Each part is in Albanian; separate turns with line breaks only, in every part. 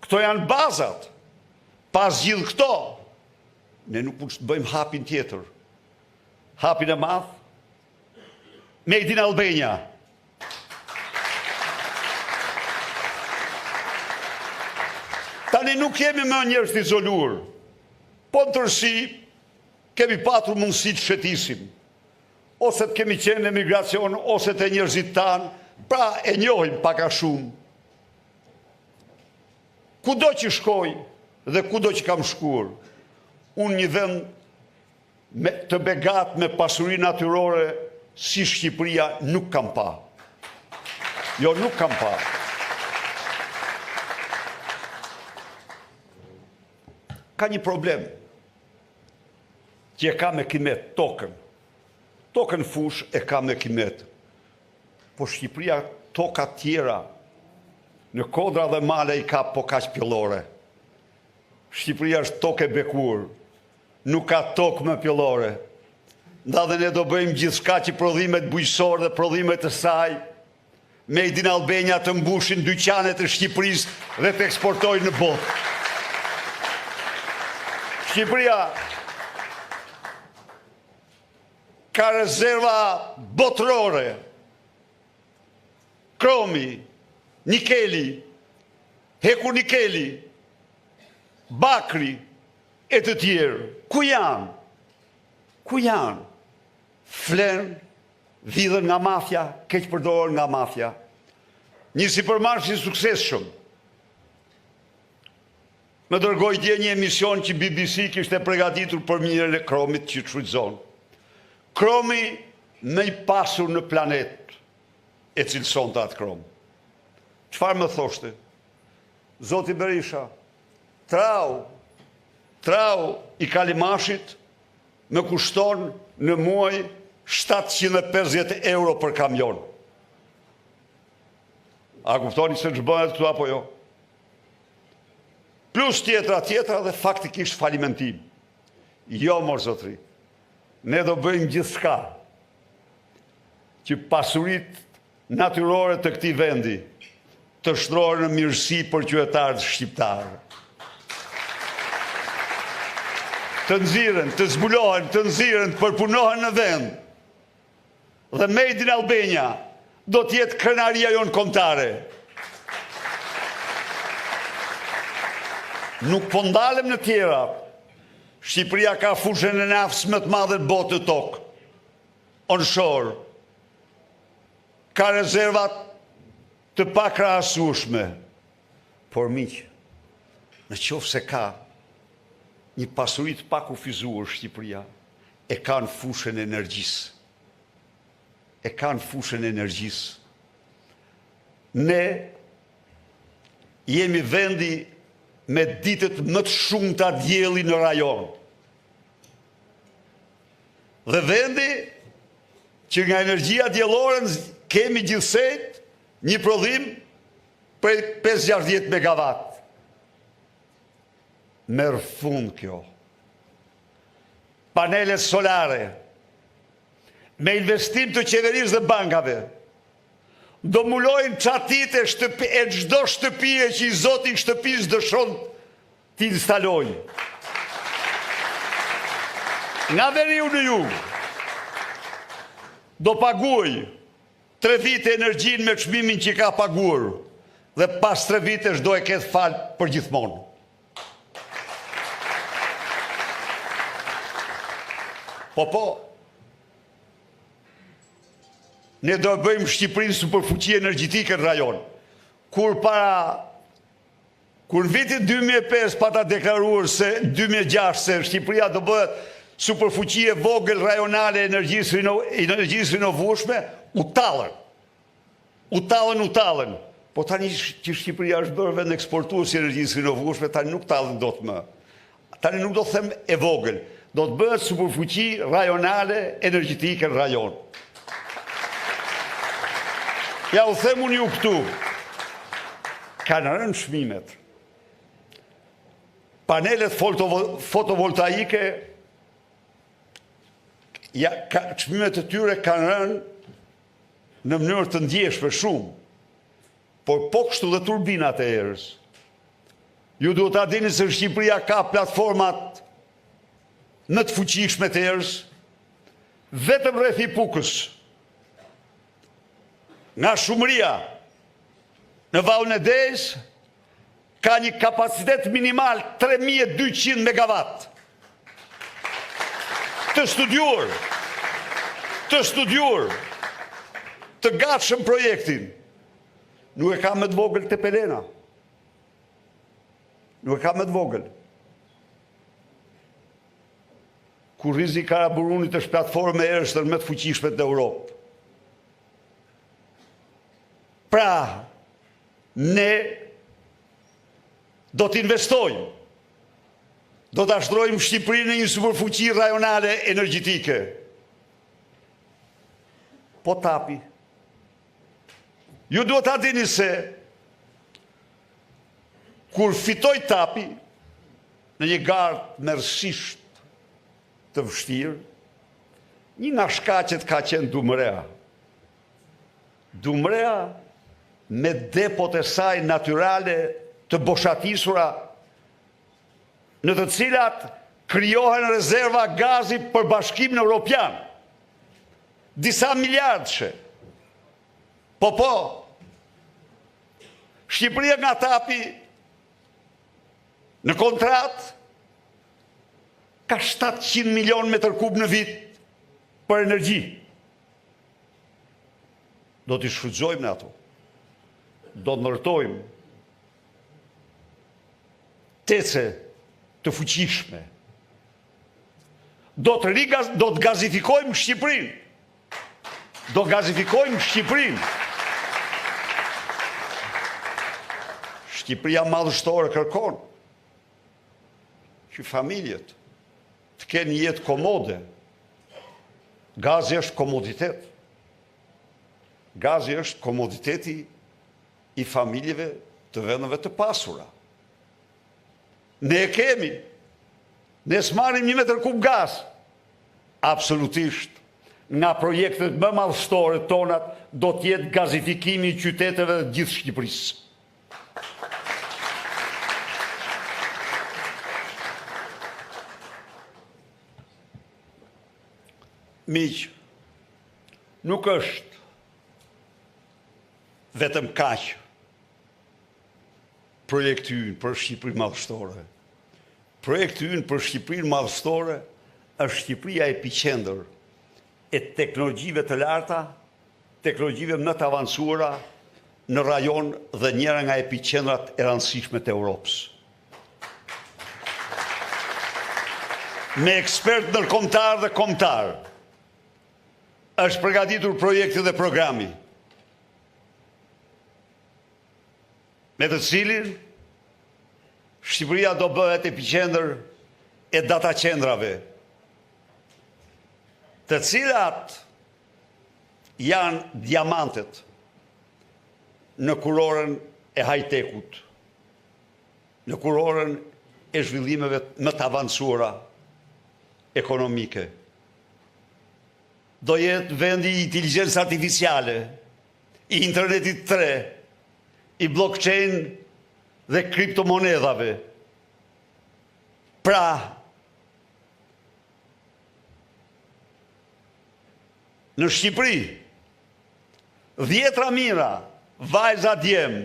Këto janë bazat. Pas gjithë këto, ne nuk mund të bëjmë hapin tjetër. Hapin e madh, Made in Albania. Tani nuk kemi më njerëz të izoluar, po në tërësi kemi patur mundësi të shëtisim, ose të kemi qenë në emigracion, ose të njerëzit tanë, pra e njohim pak a shumë. Kudo që shkoj dhe kudo që kam shkuar, unë një vend të begat me pasuri natyrore si Shqipëria nuk kam pa. Jo, nuk kam pa. Ka një problem që e ka me kimet tokën. Tokën fush e ka me kimet. Po Shqipëria toka tjera në kodra dhe male i ka po kaq pjellore. Shqipëria është tokë e bekuar, nuk ka tokë më pjellore. Nda dhe ne do bëjmë gjithçka që prodhimet bujqësor dhe prodhimet të saj, Made in Albania të mbushin dyqanet e Shqipërisë dhe të eksportojnë në botë. Shqipëria ka rezerva botërore, kromi, nikeli, heku nikeli, bakri e të tjerë. Ku janë? Ku janë? Flen, vidhen nga mafja, keq përdorën nga mafja. Një sipërmarrës i suksesshëm. Më dërgoi dje një emision që BBC kishte përgatitur për mirën e kromit që të shfrytëzon. Kromi më i pasur në planet e cilësonte atë krom. Çfarë më thoshte? Zoti Berisha, trau i Kalimashit më kushton në muaj 750 euro për kamion. A kuptoni se ç'bëhet këtu apo jo? Plus tjetra dhe faktikisht falimentim. Jo, mor zotri. Ne do bëjmë gjithçka që pasurit natyrore të këtij vendi të shtrohen në mirësi për qytetarët shqiptarë. Të nxiren, të zbulohen, të nxiren, të përpunohen në vend. Dhe Made in Albania do të jetë krenaria jonë kombëtare. Nuk po ndalem në tjera. Shqipëria ka fushën e nafës më të madhe në botë të tokë. Onshore. Ka rezervat të pakrahasueshme. Por miq, në qoftë se ka një pasuri të pakufizuar Shqipëria, e ka në fushën e energjisë. E ka në fushën e energjisë. Ne jemi vendi me ditët më të shumta dielli në rajon. Dhe vendi që nga energjia diellore kemi gjithsej një prodhim për 560 megawatt. Merë fund kjo. Panelet solare, me investim të qeverisë dhe bankave, do mulojnë çatit e çdo shtëpie që i zoti i shtëpisë dëshon të instalojnë. Nga veriu në jug, do paguaj 3 vite energjinë me çmimin që ka paguar, dhe pas 3 vitesh do e ketë fal për gjithmonë. Po, ne do bëjmë Shqipërinë superfuqi energjetike në rajon. Kur në vitin 2005 pata deklaruar se 2006 se Shqipëria do bëhet superfuqi e vogël rajonale e energjisë rinovueshme, u tallën. Po tani që Shqipëria është bërë vend eksportues i energjisë rinovueshme, tani nuk tallen dot më. Tani nuk do të them e vogël, do të bëhet superfuqi rajonale energjetike në rajon. Ja u them unë ju këtu, kanë rënë çmimet. Panelet fotovoltaike, çmimet e tyre kanë rënë në mënyrë të ndjeshme shumë, por po kështu dhe turbinat e erës. Ju duhet ta dini se Shqipëria ka platformat më të fuqishme të erës, vetëm rreth i Pukës, nga Shumëria në Vallën e Des, ka një kapacitet minimal 3200 megawatt. Të studiuar, të gatshëm projektin. Nuk e ka më të vogël te Pelena. Nuk e ka më të vogël. Kurrizi i Karaburunit është platformë e erës më të fuqishme të Europë. Pra, ne do të investojmë, do të ashtrojmë Shqipërinë në një superfuqi rajonale energjetike. Po tapi. Ju duhet ta dini se kur fitoj tapi në një garë merrsisht të vështirë, një nga shkaqet ka qenë Dumrea. Dumrea me depot e saj natyrale të boshatisura, në të cilat krijohen rezerva gazi për Bashkimin Evropian. Disa miliardëshe. Po, Shqipëria nga tapi në kontratë ka 700 milion metër kub në vit për energji. Do t'i shfrytëzojmë në ato. Do të ndërtojmë tece të fuqishme. Do të gazifikojmë Shqipërinë. Do gazifikojmë Shqipërinë. Shqipëria madhështore kërkon që familjet të kenë një jetë komode. Gazi është komoditet. Gazi është komoditeti i familjeve të vendeve të pasura. Ne e kemi. Ne s'marrim 1 metër kub gaz. Absolutisht. Nga projektet më madhështore tonat do t'jetë gazifikimi i qyteteve dhe gjithë Shqipërisë. Miq, nuk është vetëm kaq projekti ynë për Shqipërinë madhështore. Projekti ynë për Shqipërinë madhështore është Shqipëria epiqendër e teknologjive të larta, teknologjive më të avancuara në rajon dhe njëra nga epiqendrat e rëndësishme të Europës. Me ekspert ndërkombëtar dhe kombëtar, është përgatitur projekti dhe programi, me të cilin Shqipëria do bëhet epiqendër e data qendrave, të cilat janë diamantet në kurorën e high-tech-ut, në kurorën e zhvillimeve më të avancuara ekonomike. Do jetë vendi i inteligjencës artificiale, i internetit 3, i blockchain dhe kriptomonedhave. Pra, në Shqipëri, 10 mijëra vajza djem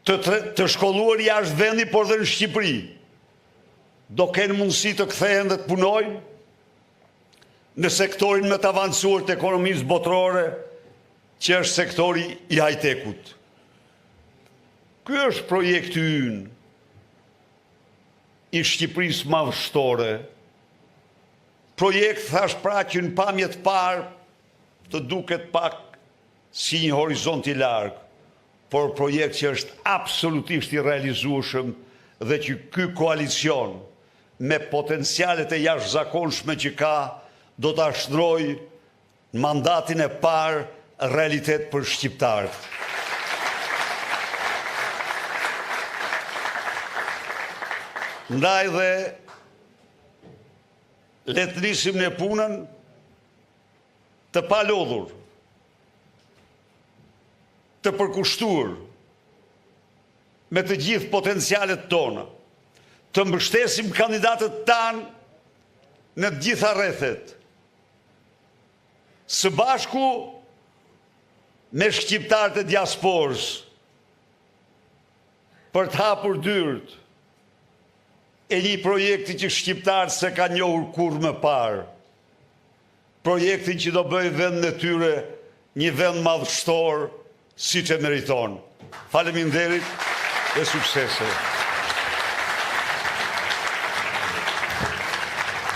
të shkolluar jashtë vendi, por dhe në Shqipëri, do kenë mundësi të kthehen dhe të punojnë në sektorin më të avancuar të ekonomisë botërore, që është sektori i high-tech-ut. Ky është projekti ynë i Shqipërisë madhështore. Projekt, thash pra, që në pamje të parë të duket pak si një horizont i larg, por projekt që është absolutisht i realizueshëm dhe që ky koalicion me potencialet e jashtëzakonshme që ka do të ashtrojë në mandatin e parë realitet për shqiptarët. Ndaj dhe le të nisim në punën të palodhur, të përkushtuar, me të gjithë potencialet tona, të mbështesim kandidatët tanë në të gjitha rrethet, së bashku me shqiptarët e diasporës, për të hapur dyert e një projekti që shqiptarët se ka njohur kur më parë, projektin që do bëjë vendin e tyre një vend madhështor siç e meriton. Faleminderit dhe suksese.